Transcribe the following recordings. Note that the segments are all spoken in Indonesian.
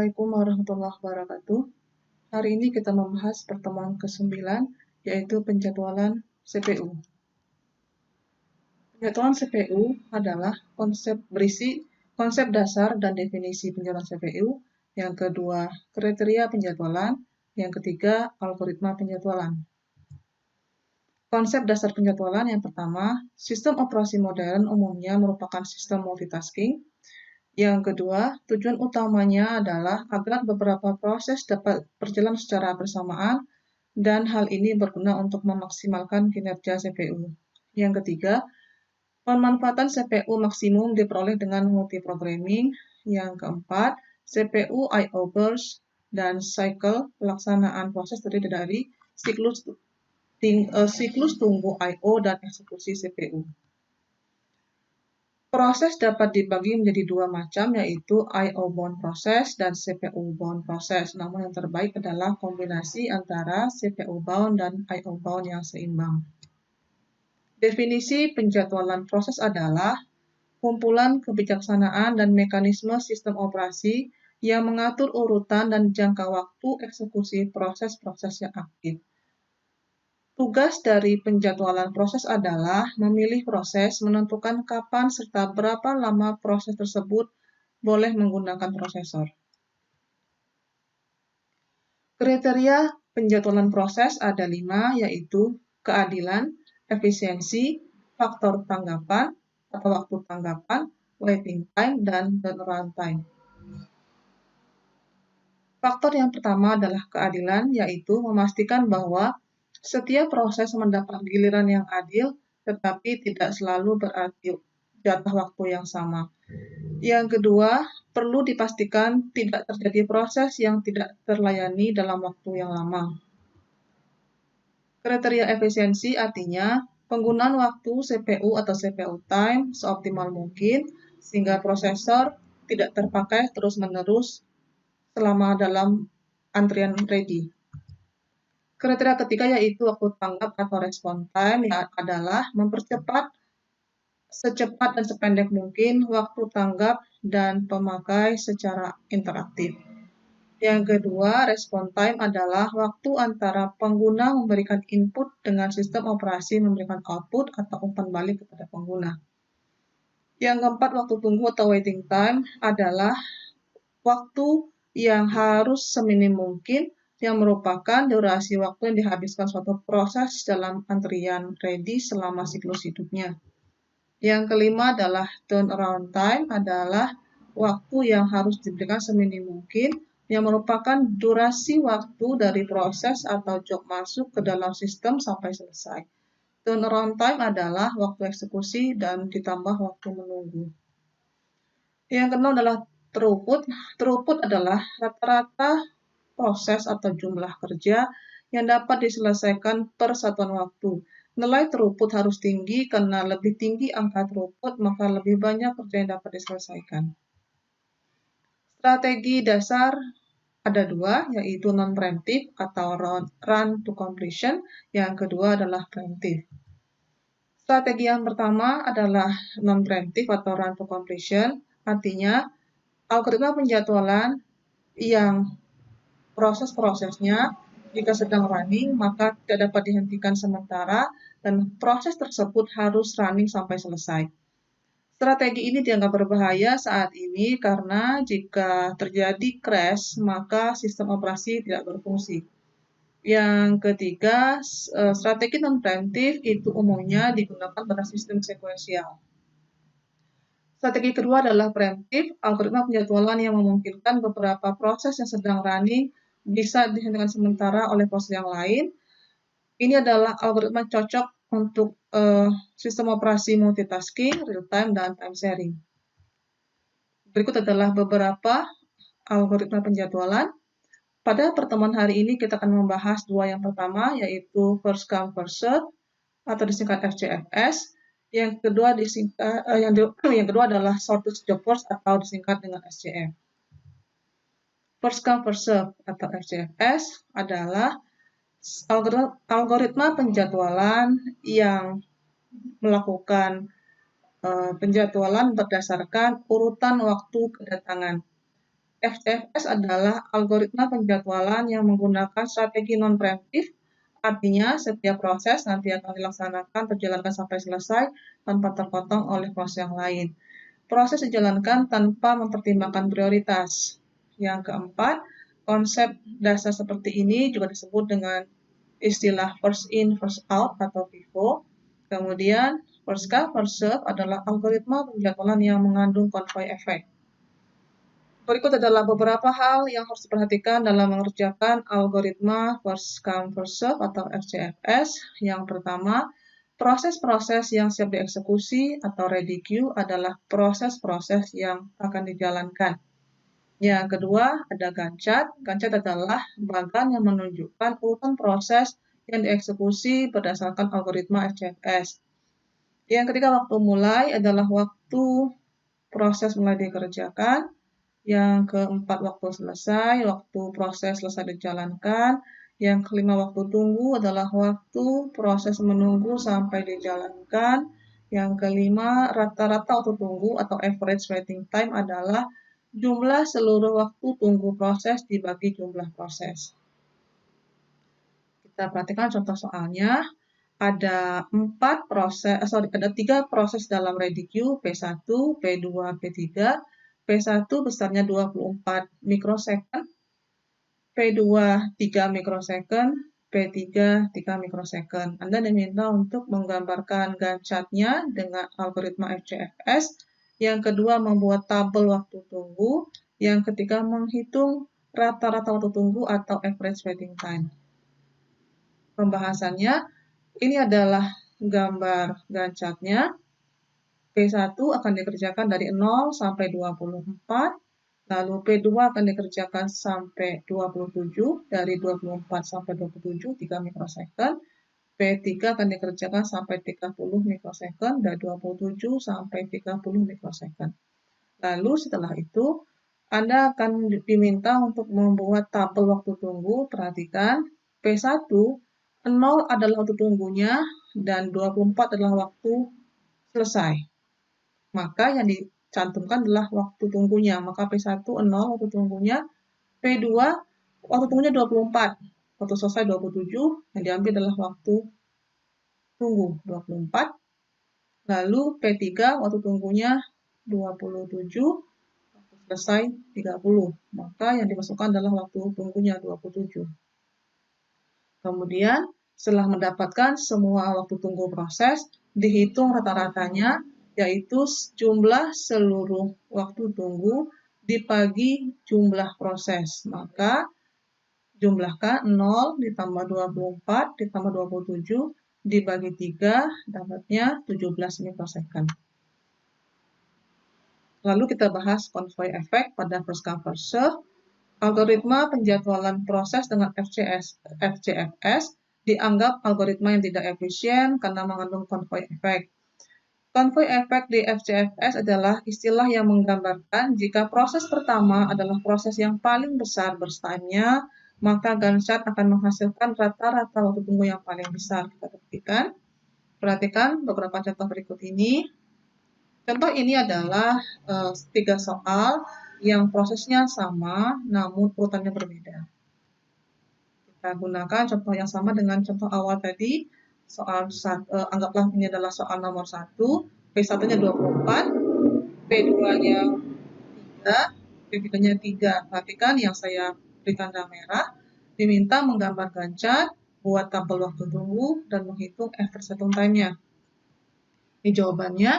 Assalamualaikum warahmatullahi wabarakatuh. Hari ini kita membahas pertemuan ke-9, yaitu penjadwalan CPU. Penjadwalan CPU adalah konsep dasar dan definisi penjadwalan CPU. Yang kedua, kriteria penjadwalan. Yang ketiga, algoritma penjadwalan. Konsep dasar penjadwalan yang pertama, sistem operasi modern umumnya merupakan sistem multitasking. Yang kedua, tujuan utamanya adalah agar beberapa proses dapat berjalan secara bersamaan dan hal ini berguna untuk memaksimalkan kinerja CPU. Yang ketiga, pemanfaatan CPU maksimum diperoleh dengan multiprogramming. Yang keempat, CPU I/O burst dan cycle pelaksanaan proses terdiri dari siklus tunggu I/O dan eksekusi CPU. Proses dapat dibagi menjadi dua macam, yaitu I/O bound process dan CPU bound process. Namun yang terbaik adalah kombinasi antara CPU bound dan I/O bound yang seimbang. Definisi penjadwalan proses adalah kumpulan kebijaksanaan dan mekanisme sistem operasi yang mengatur urutan dan jangka waktu eksekusi proses-proses yang aktif. Tugas dari penjadwalan proses adalah memilih proses, menentukan kapan serta berapa lama proses tersebut boleh menggunakan prosesor. Kriteria penjadwalan proses ada 5, yaitu keadilan, efisiensi, faktor tanggapan atau waktu tanggapan, waiting time, dan turnaround time. Faktor yang pertama adalah keadilan, yaitu memastikan bahwa setiap proses mendapat giliran yang adil, tetapi tidak selalu berarti jatah waktu yang sama. Yang kedua, perlu dipastikan tidak terjadi proses yang tidak terlayani dalam waktu yang lama. Kriteria efisiensi artinya penggunaan waktu CPU atau CPU time seoptimal mungkin, sehingga prosesor tidak terpakai terus-menerus selama dalam antrian ready. Kriteria ketiga yaitu waktu tanggap atau response time, yang adalah mempercepat secepat dan sependek mungkin waktu tanggap dan pemakai secara interaktif. Yang kedua, response time adalah waktu antara pengguna memberikan input dengan sistem operasi memberikan output atau umpan balik kepada pengguna. Yang keempat, waktu tunggu atau waiting time adalah waktu yang harus seminim mungkin, yang merupakan durasi waktu yang dihabiskan suatu proses dalam antrian ready selama siklus hidupnya. Yang kelima adalah turnaround time, adalah waktu yang harus diberikan seminim mungkin, yang merupakan durasi waktu dari proses atau job masuk ke dalam sistem sampai selesai. Turnaround time adalah waktu eksekusi dan ditambah waktu menunggu. Yang keenam adalah throughput. Throughput adalah rata-rata proses atau jumlah kerja yang dapat diselesaikan per satuan waktu. Nilai throughput harus tinggi karena lebih tinggi angka throughput, maka lebih banyak kerja yang dapat diselesaikan. Strategi dasar ada 2, yaitu non-preemptive atau run to completion. Yang kedua adalah preemptive. Strategi yang pertama adalah non-preemptive atau run to completion, artinya algoritma penjadwalan yang proses-prosesnya jika sedang running maka tidak dapat dihentikan sementara dan proses tersebut harus running sampai selesai. Strategi ini dianggap berbahaya saat ini karena jika terjadi crash maka sistem operasi tidak berfungsi. Yang ketiga, strategi non-preemptive itu umumnya digunakan pada sistem sekuensial. Strategi kedua adalah preemptive, algoritma penjadwalan yang memungkinkan beberapa proses yang sedang running bisa dihentikan sementara oleh proses yang lain. Ini adalah algoritma cocok untuk sistem operasi multitasking, real-time, dan time sharing. Berikut adalah beberapa algoritma penjadwalan. Pada pertemuan hari ini kita akan membahas 2 yang pertama, yaitu first come first serve atau disingkat FCFS. Yang kedua adalah shortest job first atau disingkat dengan SJF. First come first serve atau FCFS adalah algoritma penjadwalan yang melakukan penjadwalan berdasarkan urutan waktu kedatangan. FCFS adalah algoritma penjadwalan yang menggunakan strategi non-preemptif, artinya setiap proses nanti akan dilaksanakan berjalankan sampai selesai tanpa terpotong oleh proses yang lain. Proses dijalankan tanpa mempertimbangkan prioritas. Yang keempat, konsep dasar seperti ini juga disebut dengan istilah first in, first out atau FIFO. Kemudian, first come, first serve adalah algoritma penjadwalan yang mengandung konvoy efek. Berikut adalah beberapa hal yang harus diperhatikan dalam mengerjakan algoritma first come first serve atau FCFS. Yang pertama, proses-proses yang siap dieksekusi atau ready queue adalah proses-proses yang akan dijalankan. Yang kedua, ada Gantt. Gantt adalah bagan yang menunjukkan urutan proses yang dieksekusi berdasarkan algoritma FCFS. Yang ketiga, waktu mulai adalah waktu proses mulai dikerjakan. Yang keempat, waktu selesai, waktu proses selesai dijalankan. Yang kelima, waktu tunggu adalah waktu proses menunggu sampai dijalankan. Yang kelima, rata-rata waktu tunggu atau average waiting time adalah jumlah seluruh waktu tunggu proses dibagi jumlah proses. Kita perhatikan contoh soalnya. Ada 3 proses dalam ready queue, P1, P2, P3. P1 besarnya 24 mikrosecond, P2 3 mikrosecond, P3 3 mikrosecond. Anda diminta untuk menggambarkan Gantt chart-nya dengan algoritma FCFS. Yang kedua, membuat tabel waktu tunggu. Yang ketiga, menghitung rata-rata waktu tunggu atau average waiting time. Pembahasannya, ini adalah gambar Gantt chart-nya. P1 akan dikerjakan dari 0 sampai 24, lalu P2 akan dikerjakan sampai 27, dari 24 sampai 27, 3 mikrosecond. P3 akan dikerjakan sampai 30 mikrosecond, dari 27 sampai 30 mikrosecond. Lalu setelah itu, Anda akan diminta untuk membuat tabel waktu tunggu. Perhatikan, P1, 0 adalah waktu tunggunya, dan 24 adalah waktu selesai. Maka yang dicantumkan adalah waktu tunggunya. Maka P1 0 waktu tunggunya, P2 waktu tunggunya 24, waktu selesai 27, yang diambil adalah waktu tunggu 24. Lalu P3 waktu tunggunya 27, waktu selesai 30. Maka yang dimasukkan adalah waktu tunggunya 27. Kemudian setelah mendapatkan semua waktu tunggu proses, dihitung rata-ratanya, yaitu jumlah seluruh waktu tunggu dibagi jumlah proses. Maka jumlahkan 0 ditambah 24 ditambah 27 dibagi 3, dapatnya 17 mikrosecond. Lalu kita bahas konvoy efek pada first come first serve. Algoritma penjadwalan proses dengan FCFS dianggap algoritma yang tidak efisien karena mengandung konvoy efek. Konvoy efek di FCFS adalah istilah yang menggambarkan jika proses pertama adalah proses yang paling besar burst time-nya, maka Gantt chart akan menghasilkan rata-rata waktu tunggu yang paling besar. Kita perhatikan beberapa contoh berikut ini. Contoh ini adalah 3 soal yang prosesnya sama namun urutannya berbeda. Kita gunakan contoh yang sama dengan contoh awal tadi. Soal anggaplah ini adalah soal nomor 1, P1-nya 24, P2-nya 3, P3-nya 3. Perhatikan yang saya beri tanda merah, diminta menggambar Gantt chart, buat tabel waktu tunggu, dan menghitung average waiting time-nya. Ini jawabannya,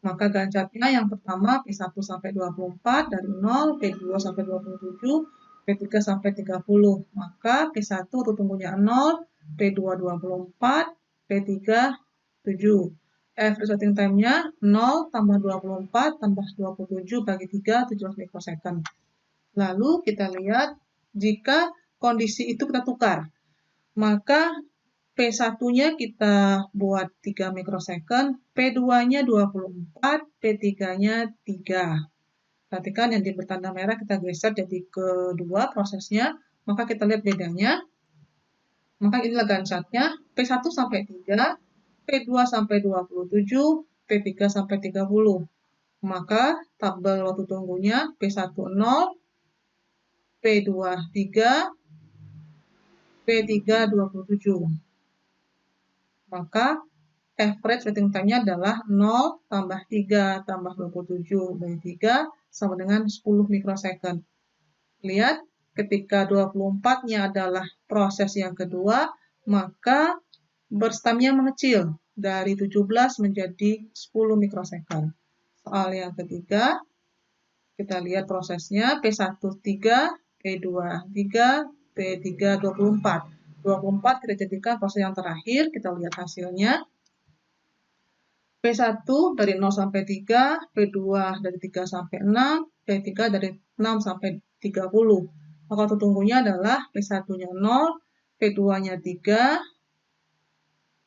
maka Gantt chart-nya yang pertama P1 sampai 24, dari 0, P2 sampai 27, P3 sampai 30. Maka P1 waktu tunggunya 0, P2 24, P3 7. Average waiting time-nya 0 tambah 24 tambah 27 bagi 3, 17 mikrosecond. Lalu kita lihat jika kondisi itu kita tukar. Maka P1-nya kita buat 3 mikrosecond, P2-nya 24, P3-nya 3. Perhatikan yang di bertanda merah kita geser jadi kedua prosesnya, maka kita lihat bedanya. Maka inilah Gantt chart-nya, P1 sampai 3, P2 sampai 27, P3 sampai 30. Maka tabel waktu tunggunya P1 0, P23, P3 27. Maka average waiting time-nya adalah 0 tambah 3 tambah 27 bagi 3 sama dengan 10 mikrosecond. Lihat, ketika 24-nya adalah proses yang kedua, maka burst time-nya mengecil dari 17 menjadi 10 mikrosecond. Soal yang ketiga, kita lihat prosesnya P1 3, P2 3, P3 24. 24 kita jadikan proses yang terakhir, kita lihat hasilnya. P1 dari 0 sampai 3, P2 dari 3 sampai 6, P3 dari 6 sampai 30. Maka waktu tunggunya adalah P1-nya 0, P2-nya 3,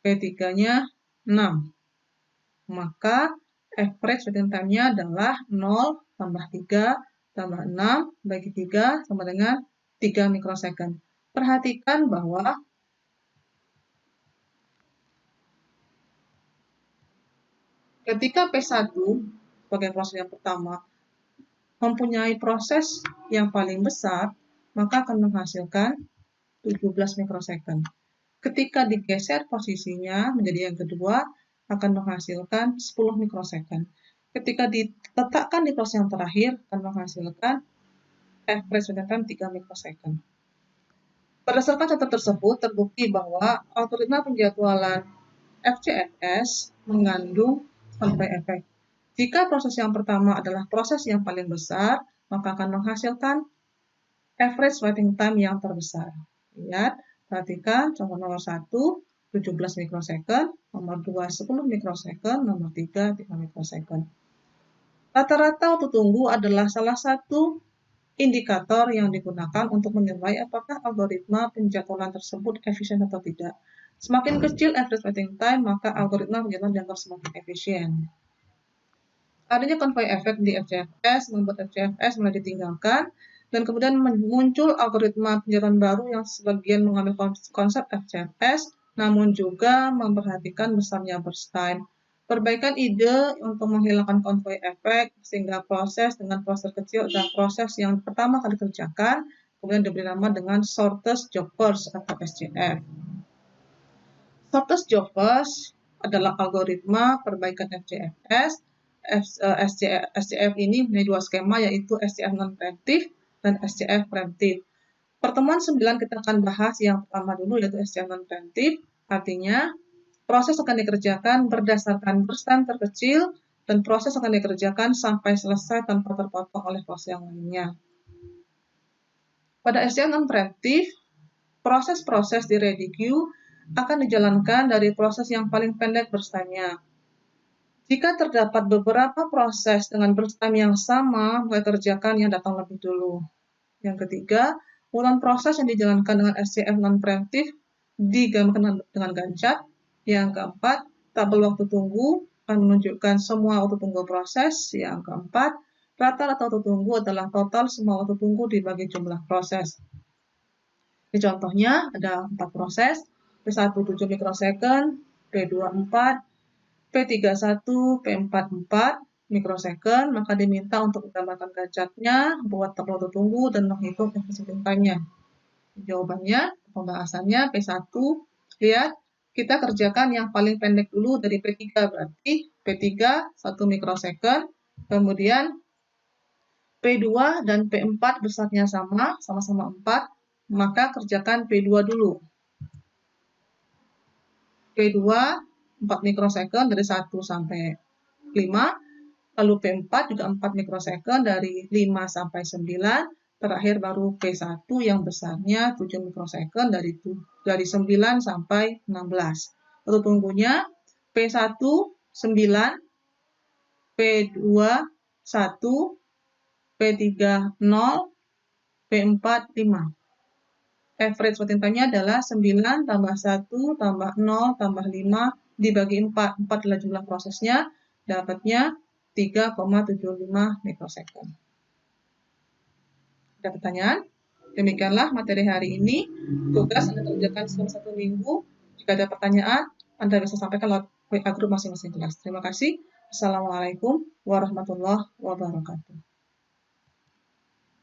P3-nya 6. Maka average waiting time-nya adalah 0 tambah 3 tambah 6 bagi 3 sama dengan 3 mikrosecond. Perhatikan bahwa ketika P1 sebagai proses yang pertama mempunyai proses yang paling besar, maka akan menghasilkan 17 mikrosecond. Ketika digeser posisinya menjadi yang kedua, akan menghasilkan 10 mikrosecond. Ketika diletakkan di proses yang terakhir, akan menghasilkan average waiting time 3 mikrosecond. Berdasarkan contoh tersebut, terbukti bahwa algoritma penjadwalan FCFS mengandung convoy effect. Jika proses yang pertama adalah proses yang paling besar, maka akan menghasilkan average waiting time yang terbesar. Lihat, perhatikan contoh nomor 1, 17 mikrosecond, nomor 2, 10 mikrosecond, nomor 3, 3 mikrosecond. Rata-rata waktu tunggu adalah salah satu indikator yang digunakan untuk menilai apakah algoritma penjadwalan tersebut efisien atau tidak. Semakin kecil average waiting time, maka algoritma penjadwalan dianggap semakin efisien. Adanya convoy effect di FCFS membuat FCFS mulai ditinggalkan, dan kemudian muncul algoritma penjadwalan baru yang sebagian mengambil konsep FCFS, namun juga memperhatikan besarnya burst time. Perbaikan ide untuk menghilangkan convoy effect sehingga proses dengan proses kecil dan proses yang pertama kali dikerjakan, kemudian diberi nama dengan shortest job first atau SJF. Shortest job first adalah algoritma perbaikan FCFS. SCF ini memiliki dua skema, yaitu SCF non-preemptive dan SCF preemptive. Pertemuan 9 kita akan bahas yang pertama dulu, yaitu SCF non-preemptive. Artinya, proses akan dikerjakan berdasarkan burst time terkecil dan proses akan dikerjakan sampai selesai tanpa terpotong oleh proses yang lainnya. Pada SCF non-preemptive, proses-proses di ready queue akan dijalankan dari proses yang paling pendek burst time-nya. Jika terdapat beberapa proses dengan burst time yang sama, mulai kerjakan yang datang lebih dulu. Yang ketiga, ulang proses yang dijalankan dengan SCF non-preemptive digambarkan dengan gancat. Yang keempat, tabel waktu tunggu akan menunjukkan semua waktu tunggu proses. Yang keempat, rata-rata waktu tunggu adalah total semua waktu tunggu dibagi jumlah proses. Di contohnya ada 4 proses, P1 7 mikrosecond, P2 4, P31, P44 mikrosecond, maka diminta untuk menggambarkan gancatnya, buat tabel waktu tunggu, dan menghitung efisiensi time-nya. Jawabannya, pembahasannya P1, lihat, kita kerjakan yang paling pendek dulu dari P3, berarti P3 1 mikrosecond, kemudian P2 dan P4 besarnya sama-sama 4, maka kerjakan P2 dulu. P2 4 mikrosecond dari 1 sampai 5, lalu P4 juga 4 mikrosecond dari 5 sampai 9, terakhir baru P1 yang besarnya 7 mikrosecond dari 9 sampai 16. Waktu tunggunya P1 9, P2 1, P3 0, P4 5. Average waiting time-nya adalah 9 tambah 1 tambah 0 tambah 5 dibagi 4. 4 adalah jumlah prosesnya, dapatnya 3,75 mikrosecond. Ada pertanyaan? Demikianlah materi hari ini. Tugas Anda kerjakan selama 1 minggu. Jika ada pertanyaan, Anda bisa sampaikan lewat WA grup masing-masing kelas. Terima kasih. Assalamualaikum warahmatullahi wabarakatuh.